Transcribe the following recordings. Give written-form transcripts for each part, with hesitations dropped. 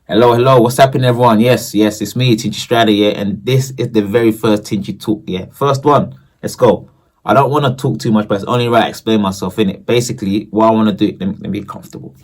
Hello, hello. What's happening, everyone? Yes, it's me, Tinchy, yeah, and this is the very first Tinchy talk, yeah. First one. Let's go. I don't want to talk too much, but it's only right I explain myself in it. Basically, what I want to do, let me be comfortable.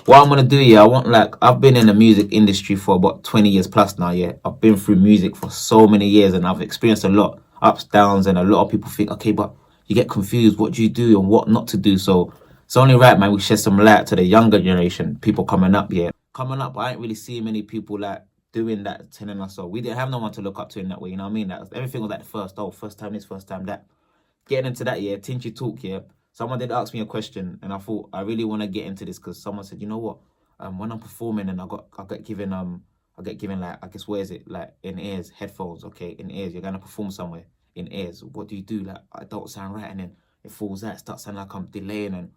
What I'm gonna do, yeah, I want like I've been in the music industry for about 20 years plus now, yeah. I've been through music for so many years and I've experienced a lot, ups, downs, and a lot of people think, okay, but you get confused, what do you do and what not to do. So it's only right, man, we shed some light to the younger generation, people coming up, yeah. Coming up, I ain't really seeing many people like doing that, telling us so. We didn't have no one to look up to in that way, you know what I mean? That everything was like the first, first time this, first time that. Getting into that, yeah, Tinchy talk, yeah. Someone did ask me a question, and I thought I really want to get into this because someone said, you know what, when I'm performing and I get given like I guess where is it like in ears, headphones, okay, in ears. You're gonna perform somewhere in ears. What do you do? Like I don't sound right, and then it falls out, it starts sounding like I'm delaying, and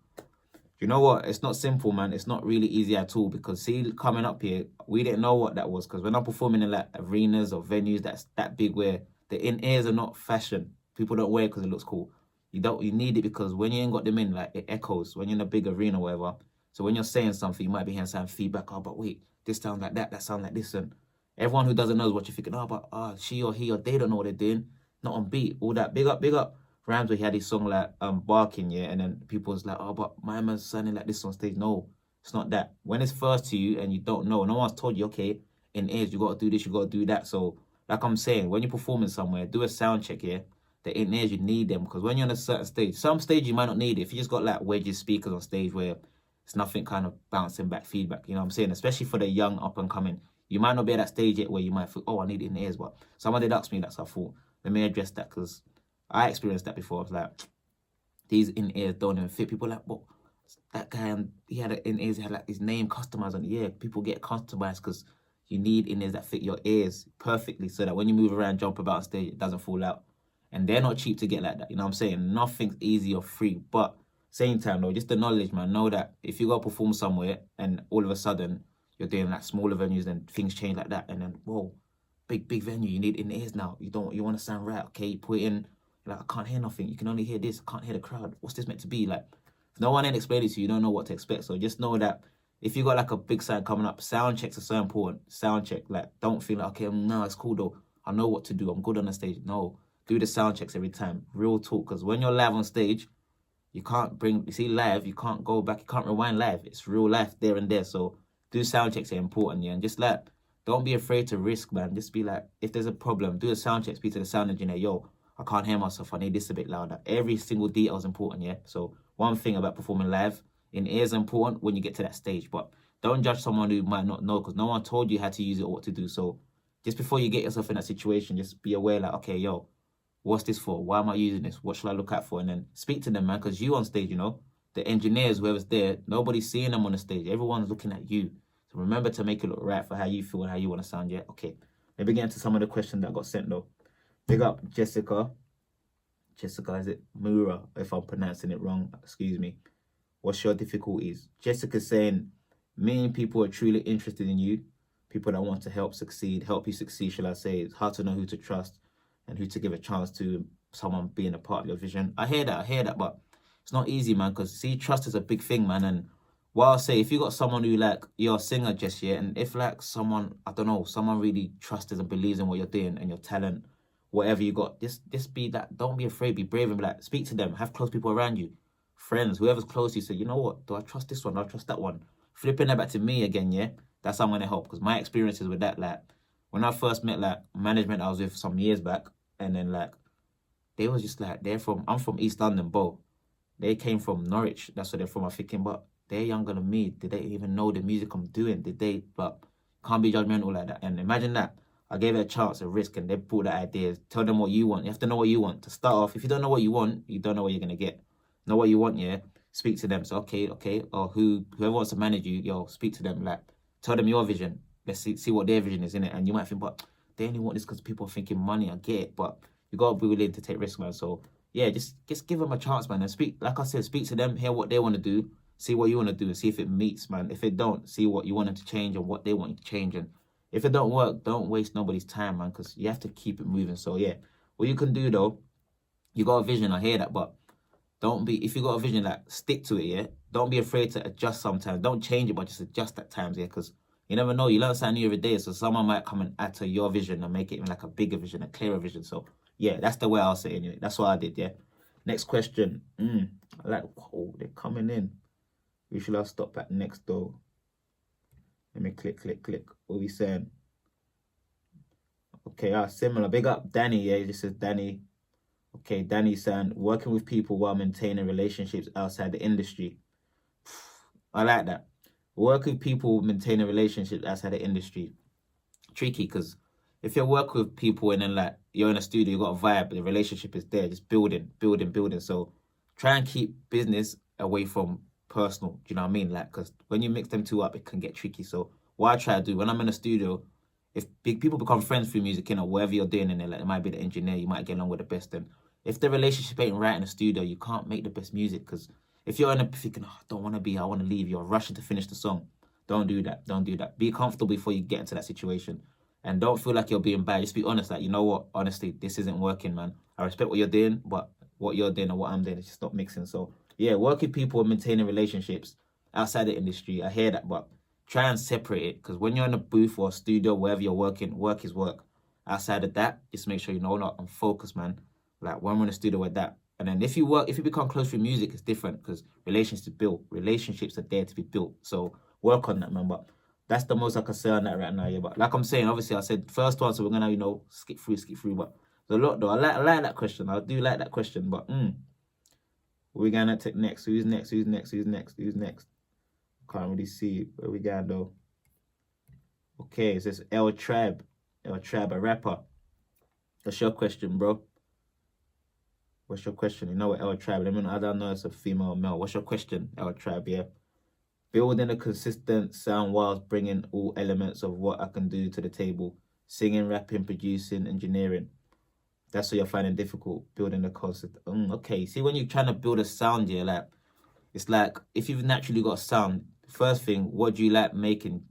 you know what? It's not simple, man. It's not really easy at all because see, coming up here, we didn't know what that was because when I'm performing in like arenas or venues that's that big where the in ears are not fashion. People don't wear it because it looks cool. You need it because when you ain't got them in, like it echoes when you're in a big arena or whatever. So when you're saying something, you might be hearing some feedback. Oh, but wait, this sounds like that sounds like this. And everyone who doesn't know is what you're thinking. Oh, but she or he or they don't know what they're doing. Not on beat. All that. Big up. Rhymes where he had his song like barking, yeah, and then people was like, oh, but my man's sounding like this on stage. No, it's not that. When it's first to you and you don't know, no one's told you, okay, in ears, you gotta do this, you gotta do that. So, like I'm saying, when you're performing somewhere, do a sound check, yeah. The in ears you need them because when you're on a certain stage, some stage you might not need it. If you just got like wedges speakers on stage where it's nothing kind of bouncing back feedback, you know what I'm saying? Especially for the young up and coming. You might not be at that stage yet where you might think, oh, I need it in the ears, but someone did ask me that, so I thought, let me address that because I experienced that before. I was like, these in ears don't even fit. People are like, but that guy, he had in ears, he had like his name customized on it. Yeah, people get customized because you need in ears that fit your ears perfectly so that when you move around, jump about on stage, it doesn't fall out. And they're not cheap to get like that. You know what I'm saying? Nothing's easy or free. But same time though, just the knowledge, man. Know that if you go perform somewhere and all of a sudden you're doing like smaller venues and things change like that, and then whoa, big venue, you need in ears now. You want to sound right, okay? You put it in like I can't hear nothing. You can only hear this. I can't hear the crowd. What's this meant to be? Like if no one ain't explained it to you, you don't know what to expect. So just know that if you got like a big sign coming up, sound checks are so important. Sound check. Like don't feel like okay, no, it's cool though. I know what to do. I'm good on the stage. No. Do the sound checks every time. Real talk. Because when you're live on stage, you can't bring you see live, you can't go back, you can't rewind live. It's real life there and there. So do sound checks are important, yeah. And just like don't be afraid to risk, man. Just be like, if there's a problem, do a sound check, speak to the sound engineer, yo, I can't hear myself, I need this a bit louder. Every single detail is important, yeah. So one thing about performing live, in ear is important when you get to that stage, but don't judge someone who might not know because no one told you how to use it or what to do. So just before you get yourself in that situation, just be aware, like, okay, yo, what's this for? Why am I using this? What should I look out for? And then speak to them, man, because you on stage, the engineers, whoever's there, nobody's seeing them on the stage. Everyone's looking at you. So remember to make it look right for how you feel and how you want to sound. Yeah, okay. Let me get into some of the questions that got sent though. Big up Jessica. Jessica, is it Mura? If I'm pronouncing it wrong, excuse me. What's your difficulties? Jessica's saying, meaning people are truly interested in you, people that want to help you succeed, shall I say. It's hard to know who to trust and who to give a chance to someone being a part of your vision. I hear that, but it's not easy, man, because see, trust is a big thing, man. And what I'll say, if you got someone who like you're a singer just yet, and if like someone, I don't know, someone really trusts and believes in what you're doing and your talent, whatever you got, just be that, don't be afraid, be brave and be like, speak to them, have close people around you, friends, whoever's close to you, say, you know what, do I trust this one? Do I trust that one? Flipping that back to me again, yeah, that's how I'm gonna help. Because my experiences with that, like when I first met like management I was with some years back, and then like they was just like I'm from East London, bro. They came from Norwich, that's where they're from. I'm thinking, but they're younger than me. Did they even know the music I'm doing? Did they? But can't be judgmental like that. And imagine that. I gave it a chance, a risk, and they brought that idea. Tell them what you want. You have to know what you want. To start off, if you don't know what you want, you don't know what you're gonna get. Know what you want, yeah. Speak to them. So okay, or whoever wants to manage you, yo, speak to them. Like, tell them your vision. Let's see what their vision is in it. And you might think, but they only want this because people are thinking money. I get it, but you gotta be willing to take risks, man. So yeah, just give them a chance, man, and speak. Like I said, speak to them, hear what they want to do, see what you want to do, and see if it meets, man. If it don't, see what you want them to change and what they want you to change, and if it don't work, don't waste nobody's time, man, because you have to keep it moving. So yeah, what you can do though, you got a vision. I hear that, but don't be if you got a vision, like stick to it. Yeah, don't be afraid to adjust sometimes. Don't change it, but just adjust at times. Yeah, because You never know. You learn something new every day. So someone might come and add to your vision and make it even like a bigger vision, a clearer vision. So yeah, that's the way I'll say it anyway. That's what I did. Yeah. Next question. I like. Oh, they're coming in. We should have stopped at next though. Let me click. What are we saying? Okay, similar. Big up Danny. Yeah, this is Danny. Okay, Danny saying working with people while maintaining relationships outside the industry. I like that. Work with people maintaining relationships outside the industry. Tricky because if you're working with people and then like you're in a studio, you got a vibe, the relationship is there, just building. So try and keep business away from personal. Do you know what I mean? Like, because when you mix them two up, it can get tricky. So what I try to do when I'm in a studio, if big people become friends through music, you know, whatever you're doing in there, like it might be the engineer, you might get along with the best. And if the relationship ain't right in the studio, you can't make the best music because if you're in a thinking, oh, I don't want to be, I want to leave, you're rushing to finish the song. Don't do that. Don't do that. Be comfortable before you get into that situation. And don't feel like you're being bad. Just be honest. Like, you know what? Honestly, this isn't working, man. I respect what you're doing, but what you're doing and what I'm doing is just not mixing. So, yeah, working people and maintaining relationships outside the industry. I hear that, but try and separate it. Because when you're in a booth or a studio, wherever you're working, work is work. Outside of that, just make sure you know not and focus, man. Like, when we're in a studio with that. And then if you become close with music, it's different because relationships are built. Relationships are there to be built. So work on that, man. But that's the most I can say on that right now, yeah. But like I'm saying, obviously I said first one, so we're gonna, skip through. But there's a lot though. I like that question. I do like that question. But what we gonna take next? Who's next? Who's next? Can't really see where we going though. Okay, it says El Trab, a rapper. What's your question, bro? What's your question? You know what El Trab? I don't know it's a female or male. What's your question, El Trab? Yeah. Building a consistent sound whilst bringing all elements of what I can do to the table. Singing, rapping, producing, engineering. That's what you're finding difficult, building the consistent. Okay, see, when you're trying to build a sound, yeah, like, it's like, if you've naturally got a sound, first thing, what do you like making?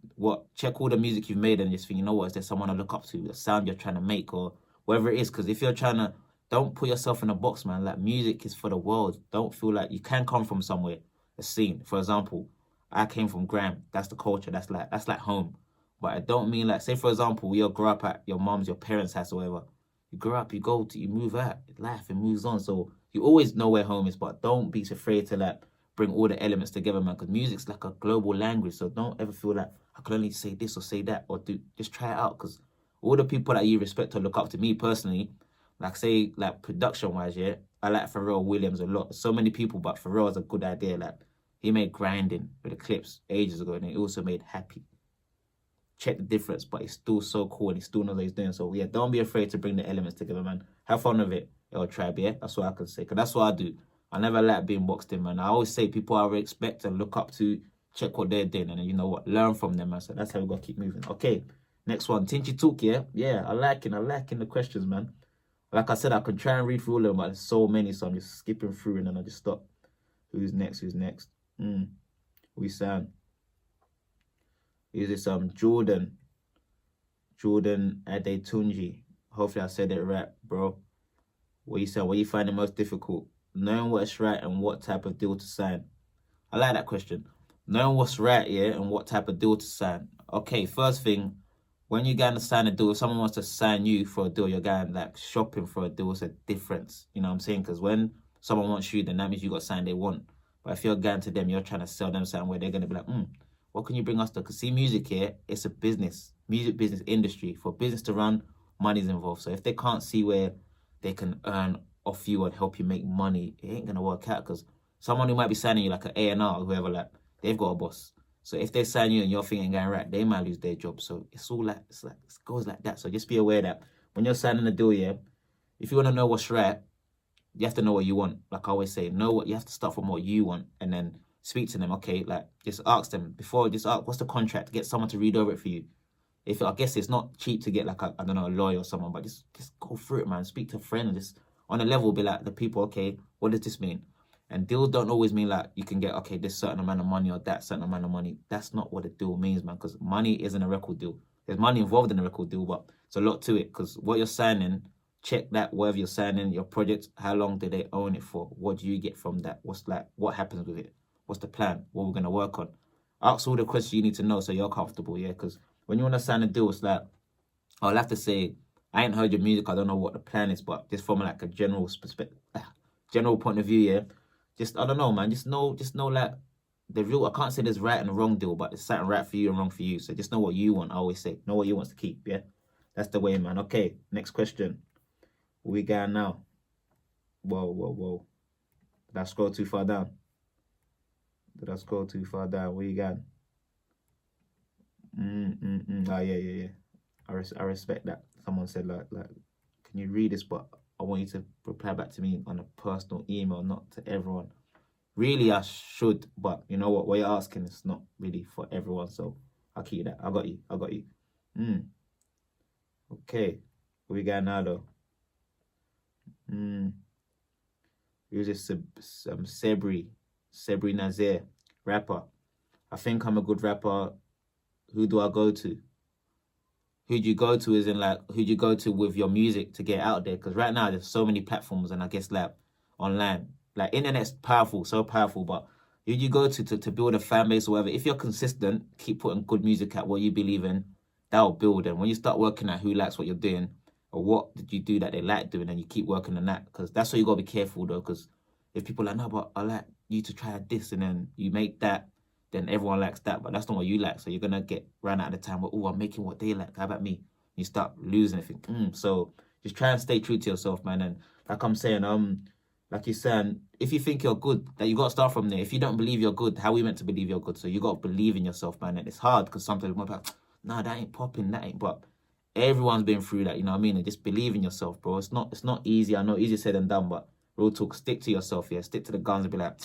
Check all the music you've made and just think, you know what, is there someone to look up to? The sound you're trying to make or whatever it is. Because if you're trying to, don't put yourself in a box, man. Like, music is for the world. Don't feel like you can come from somewhere, a scene. For example, I came from Graham. That's the culture. That's like home. But I don't mean like, say for example, you grow up at your mom's, your parents' house or whatever. You grow up, you move out. Life, it moves on. So you always know where home is, but don't be afraid to like bring all the elements together, man. Because music's like a global language. So don't ever feel like I can only say this or say that or do. Just try it out. Because all the people that you respect or look up to, me personally, like say like production wise, yeah, I like Pharrell Williams a lot. So many people, but Pharrell is a good idea. Like he made Grinding with the clips ages ago, and he also made Happy. Check the difference, but it's still so cool and he still knows what he's doing. So yeah, don't be afraid to bring the elements together, man. Have fun with it, your tribe, yeah? That's what I can say. Because that's what I do. I never like being boxed in, man. I always say people I respect and look up to, check what they're doing, and then you know what? Learn from them, man. So that's how we gotta keep moving. Okay. Next one. TinchyTalk, yeah? Yeah, I liking the questions, man. Like I said, I can try and read through all of them, but there's so many, so I'm just skipping through and then I just stop. Who's next? We sound. Is this Jordan Adetunji. Hopefully I said it right, bro. What you said, what you find the most difficult? Knowing what's right and what type of deal to sign. I like that question. Knowing what's right, yeah, and what type of deal to sign. Okay, first thing, when you're going to sign a deal, if someone wants to sign you for a deal, you're going like shopping for a deal. It's a difference. You know what I'm saying? Because when someone wants you, then that means you got signed they want. But if you're going to them, you're trying to sell them something where they're going to be like, what can you bring us to? Because see, music here, it's a business, music business industry. For business to run, money's involved. So if they can't see where they can earn off you and help you make money, it ain't going to work out. Because someone who might be signing you like an A&R or whoever, like, they've got a boss. So if they sign you and your thing ain't going right, they might lose their job. So it goes like that. So just be aware that when you're signing a deal, yeah, if you want to know what's right, you have to know what you want. Like I always say, you have to start from what you want and then speak to them. Okay, like just ask them before, just ask, what's the contract? Get someone to read over it for you. If I guess it's not cheap to get like I don't know, a lawyer or someone, but just go through it, man. Speak to a friend, just on a level, be like the people, okay, what does this mean? And deals don't always mean like you can get, okay, this certain amount of money or that certain amount of money. That's not what a deal means, man, because money isn't a record deal. There's money involved in a record deal, but it's a lot to it because what you're signing, check that wherever you're signing your project, how long do they own it for? What do you get from that? What happens with it? What's the plan? What we're going to work on? Ask all the questions you need to know so you're comfortable, yeah? Because when you want to sign a deal, it's like, I'll have to say, I ain't heard your music, I don't know what the plan is, but just from like a general perspective, general point of view, yeah? Just, I don't know, man. Just know like, the real, I can't say there's right and wrong deal, but there's something right for you and wrong for you. So just know what you want, I always say. Know what you want to keep, yeah? That's the way, man. Okay, next question. Where we going now? Whoa. Did I scroll too far down? Where you going? Oh, yeah. I respect that. Someone said like, can you read this? But I want you to reply back to me on a personal email, not to everyone. Really, I should, but you know what you're asking is not really for everyone, so I'll keep that. I got you. Okay. Where we going now though? Who's this? Sebri Nazir, rapper. I think I'm a good rapper. Who do I go to? Who do you go to is in like, who do you go to with your music to get out there? Because right now there's so many platforms, and I guess like online, like internet's powerful, so powerful, but who do you go to build a fan base or whatever? If you're consistent, keep putting good music out, what you believe in, that'll build. And when you start working at who likes what you're doing, or what did you do that they like doing, and you keep working on that, because that's what you got to be careful though, because if people are like, no, but I like you to try this, and then you make that, then everyone likes that, but that's not what you like. So you're gonna get ran out of the time where, oh, I'm making what they like. How about me? You start losing it. So just try and stay true to yourself, man. And like I'm saying, like you're saying, if you think you're good, that you gotta start from there. If you don't believe you're good, how are we meant to believe you're good? So you gotta believe in yourself, man. And it's hard because sometimes we're like, nah, that ain't popping, that ain't. But everyone's been through that, you know what I mean? And just believe in yourself, bro. It's not easy. I know, easier said than done, but real talk, stick to yourself, yeah. Stick to the guns and be like,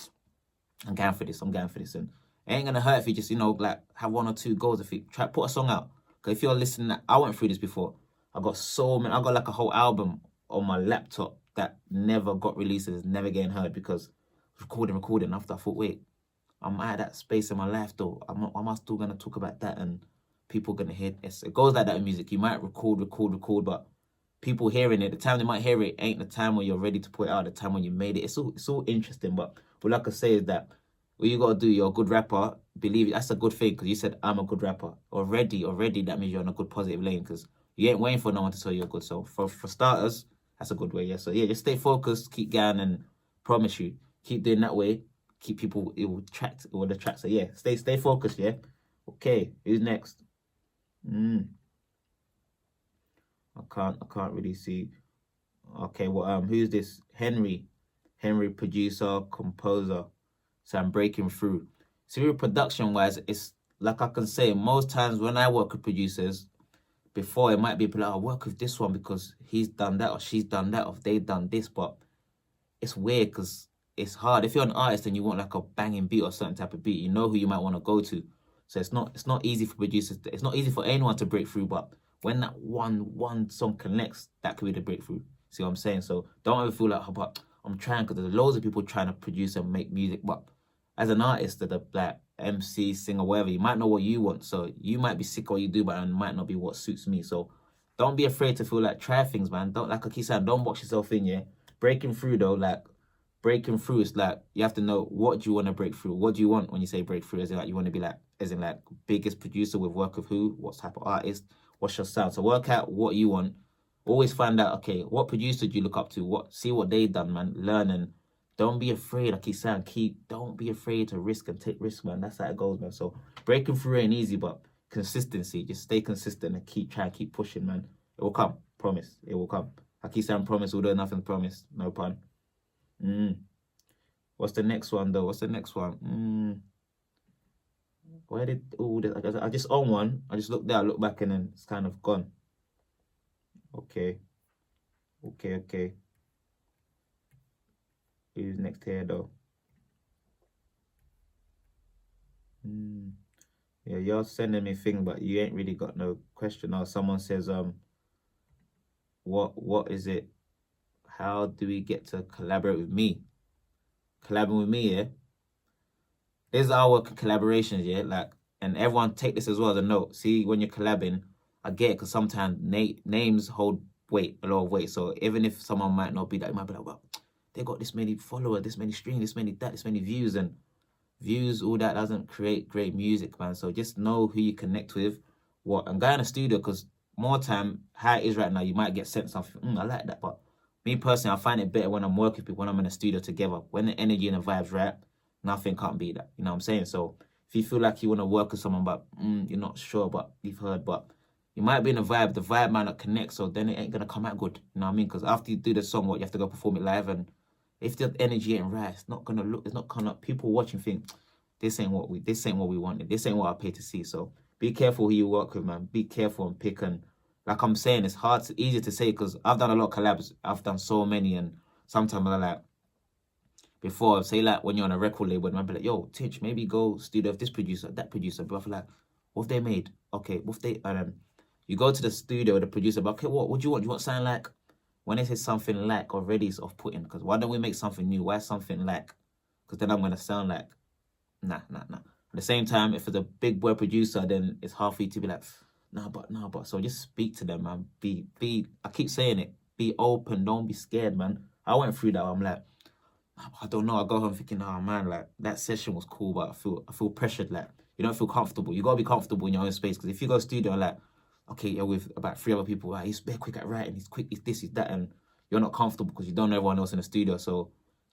I'm going for this. And it ain't gonna hurt if you just, like have one or two goals. If you try put a song out, because if you're listening, I went through this before. I got like a whole album on my laptop that never got released, and is never getting heard because recording. After I thought, wait, I'm at that space in my life though. Am I still gonna talk about that and people gonna hear it? It goes like that in music. You might record, but people hearing it, the time they might hear it ain't the time when you're ready to put it out. The time when you made it. It's all interesting, but what like I say is that what you gotta do, you're a good rapper. Believe it, that's a good thing because you said I'm a good rapper already. That means you're in a good positive lane because you ain't waiting for no one to tell you you're good. So for starters, that's a good way. Yeah. So yeah, just stay focused, keep going, and promise you, keep doing that way. Keep people. It will attract. So yeah, stay focused. Yeah. Okay. Who's next? I can't really see. Okay. Well, who's this? Henry, producer, composer. So I'm breaking through. So production wise, it's like I can say most times when I work with producers, before it might be like, I'll work with this one because he's done that or she's done that or they've done this, but it's weird because it's hard. If you're an artist and you want like a banging beat or certain type of beat, you know who you might want to go to. So it's not easy for producers. It's not easy for anyone to break through, but when that one song connects, that could be the breakthrough. See what I'm saying? So don't ever feel like, oh, but I'm trying, because there's loads of people trying to produce and make music, but as an artist, that like MC, singer, whatever, you might know what you want. So you might be sick of what you do, but it might not be what suits me. So don't be afraid to feel like, try things, man. Don't, like I keep saying, don't box yourself in, yeah. Breaking through though, like breaking through is like you have to know what do you want to break through. What do you want when you say breakthrough? Is it like you want to be like, as in like biggest producer with work of who? What type of artist? What's your sound? So work out what you want. Always find out, okay, what producer do you look up to? See what they done, man. Learn, and don't be afraid. I keep saying, don't be afraid to risk and take risks, man. That's how it goes, man. So breaking through ain't easy, but consistency. Just stay consistent and keep pushing, man. It will come. Promise. It will come. I keep saying promise, although nothing promised. No pun. What's the next one though? What's the next one? Where did I just own one? I just looked there, I look back, and then it's kind of gone. Okay. Who's next here though? Yeah, you're sending me thing, but you ain't really got no question. Or someone says, what is it? How do we get to collaborate with me? Collabing with me, yeah. This is our collaborations, yeah. Like, and everyone take this as well as a note. See, when you're collabing, I get it because sometimes names hold a lot of weight. So even if someone might not be that, it might be like, well, they got this many followers, this many streams, this many views, and views, all that doesn't create great music, man. So just know who you connect with, what, and go in the studio, because more time, how it is right now, you might get sent something. I like that, but me personally, I find it better when I'm working with people, when I'm in the studio together. When the energy and the vibes right, nothing can't beat that. You know what I'm saying? So if you feel like you want to work with someone, but you're not sure, but you've heard, but you might be in the vibe might not connect, so then it ain't gonna come out good. You know what I mean? Because after you do the song, what, you have to go perform it live, and if the energy ain't right, it's not gonna look. It's not gonna. People watching think this ain't what we wanted. This ain't what I paid to see. So be careful who you work with, man. Be careful and pick. And like I'm saying, it's easy to say because I've done a lot of collabs. I've done so many, and sometimes I'm like, before, say like when you're on a record label, I'd be like, yo, Tinch, maybe go studio with this producer, that producer. But I feel like, what have they made? Okay, what have they, you go to the studio with the producer, but okay, what do you want? Do you want something like, when they say something like already it's off-putting, because why don't we make something new? Why something like? Because then I'm going to sound like, nah. At the same time, if it's a big boy producer, then it's hard for you to be like, nah, but. So just speak to them, man. I keep saying it, be open, don't be scared, man. I went through that. I'm like, I don't know. I go home thinking, oh man, like that session was cool, but I feel pressured. Like you don't feel comfortable. You gotta be comfortable in your own space. Because if you go studio, like, okay, you're with about 3 other people. Like, he's very quick at writing. He's quick. He's this. He's that, and you're not comfortable because you don't know everyone else in the studio. So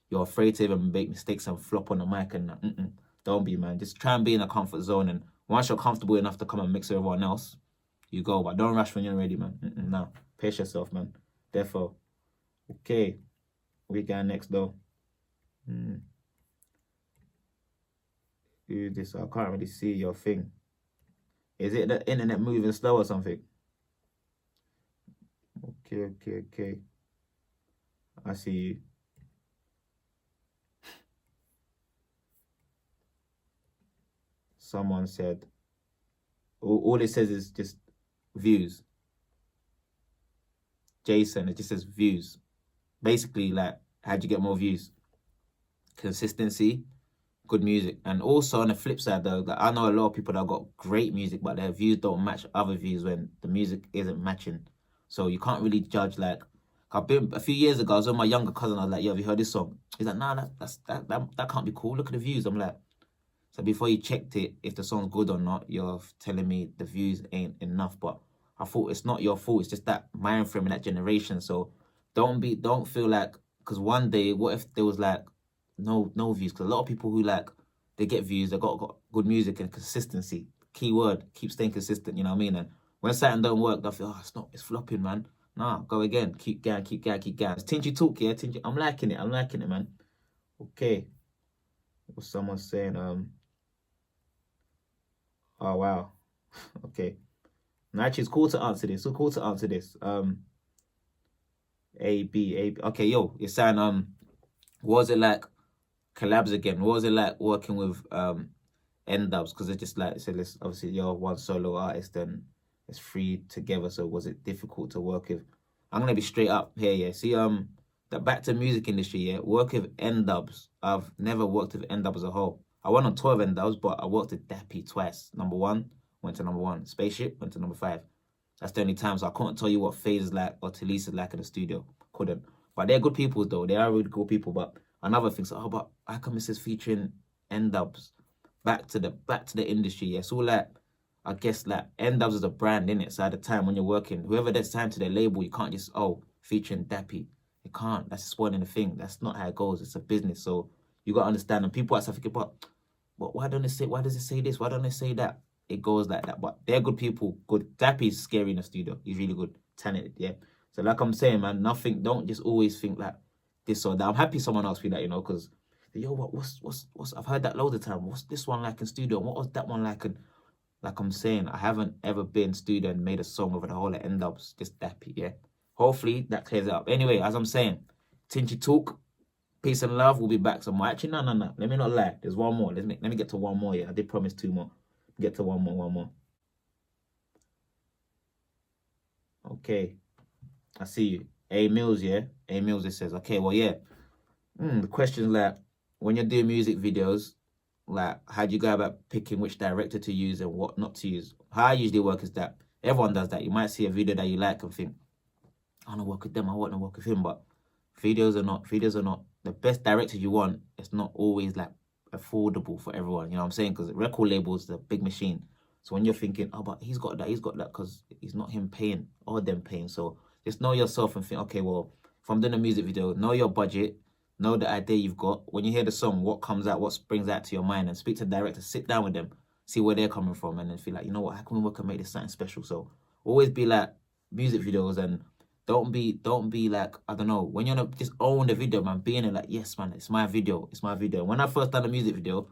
you're afraid to even make mistakes and flop on the mic. And don't be, man. Just try and be in a comfort zone. And once you're comfortable enough to come and mix with everyone else, you go. But don't rush when you're ready, man. No, pace yourself, man. Therefore, okay, we got next though. Who this? I can't really see your thing. Is it the internet moving slow or something? Okay. I see you. Someone said, all it says is just views. Jason, it just says views. Basically, like, how'd you get more views? Consistency, good music. And also on the flip side though, like, I know a lot of people that got great music, but their views don't match other views when the music isn't matching. So you can't really judge. Like, I've been a few years ago, I was with my younger cousin. I was like, yo, have you heard this song? He's like, nah, that can't be cool. Look at the views. I'm like, so before you checked it, if the song's good or not, you're telling me the views ain't enough. But I thought it's not your fault. It's just that mind frame in that generation. So don't feel like, because one day, what if there was like no views? Because a lot of people who like, they get views, they got good music and consistency. Key word, keep staying consistent. You know what I mean? And when something don't work, they feel, it's flopping, man. Nah, go again. Keep going. It's TinchyTalk, yeah. Tinchy, I'm liking it, man. Okay. What's someone saying? Oh wow. Okay. No, actually, it's cool to answer this. A B. Okay, yo, you're saying what was it like collabs again? What was it like working with N dubs? Because it's just like, so let's, obviously you're one solo artist and it's three together. So was it difficult to work with? I'm gonna be straight up here, yeah. See, the back to music industry, yeah. Work with N dubs. I've never worked with N dubs as a whole. I went on 12 N dubs, but I worked with Dappy twice. Number one went to number one. Spaceship went to number 5. That's the only time. So I couldn't tell you what Phase is like or Talisa is like in the studio. Couldn't. But they're good people though. They are really good people. But another thing, so but how come this is featuring N dubs? Back to the industry. Yeah. So like, I guess like N dubs is a brand, innit? So at the time when you're working, whoever that's signed to their label, you can't just featuring Dappy. You can't. That's spoiling the thing. That's not how it goes. It's a business. So you gotta understand. And people are thinking, but why don't they say, why does it say this? Why don't they say that? It goes like that. But they're good people. Good. Dappy's scary in the studio. He's really good. Talented, yeah. So like I'm saying, man, don't just always think like this or that. I'm happy someone asked me that, because yo, what's I've heard that loads of time. What's this one like in studio? What was that one like? And like I'm saying, I haven't ever been studio and made a song over the whole of end ups, just Dappy, yeah. Hopefully that clears it up. Anyway, as I'm saying, TinchyTalk, peace and love. We'll be back somewhere. Actually, no. Let me not lie. There's one more. Let me get to one more. Yeah, I did promise 2 more. Get to one more. Okay, I see you. A Mills, yeah. A Mills. It says, okay, well, yeah. The question is like, when you're doing music videos, like, how do you go about picking which director to use and what not to use? How I usually work is that everyone does that. You might see a video that you like and think, I want to work with them. I want to work with him, but videos are not the best director you want. It's not always like affordable for everyone. You know what I'm saying? Because record labels is a big machine. So when you're thinking, oh, but he's got that, because it's not him paying or them paying. So just know yourself and think, okay, well, if I'm doing a music video, know your budget, know the idea you've got. When you hear the song, what comes out, what springs out to your mind, and speak to the director, sit down with them, see where they're coming from, and then feel like, you know what, how can we work and make this something special? So always be like music videos, and don't be like, I don't know, when you're just own the video, man, being it like, yes, man, it's my video, it's my video. When I first done a music video,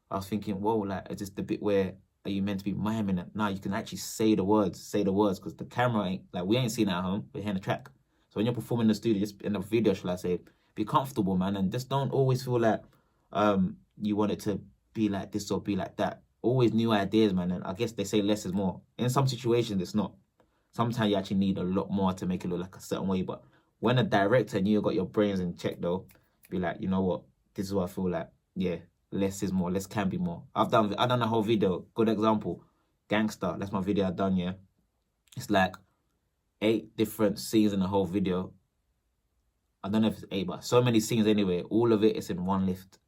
I was thinking, whoa, like, it's just the bit where are you meant to be miming it? Now you can actually say the words, because the camera ain't, like, we ain't seen it at home, we're hearing the track. So when you're performing in the studio, just in the video, shall I say, be comfortable, man, and just don't always feel like you want it to be like this or be like that. Always new ideas, man, and I guess they say less is more. In some situations, it's not. Sometimes you actually need a lot more to make it look like a certain way, but when a director and you got your brains in check, though, be like, you know what, this is what I feel like, yeah, less is more, less can be more. I've done a whole video, good example, Gangster, that's my video I've done, yeah. It's like 8 different scenes in the whole video. I don't know if it's 8, but so many scenes anyway. All of it is in one lift.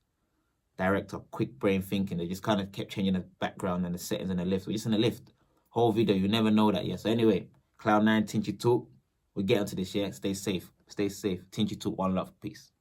Director, quick brain thinking. They just kind of kept changing the background and the settings in the lift. We're just in the lift. Whole video, you never know that, yeah. So anyway, Cloud9, Tinchy Talk. We get onto this, yeah. Stay safe. Stay safe. Tinchy Talk, one love. Peace.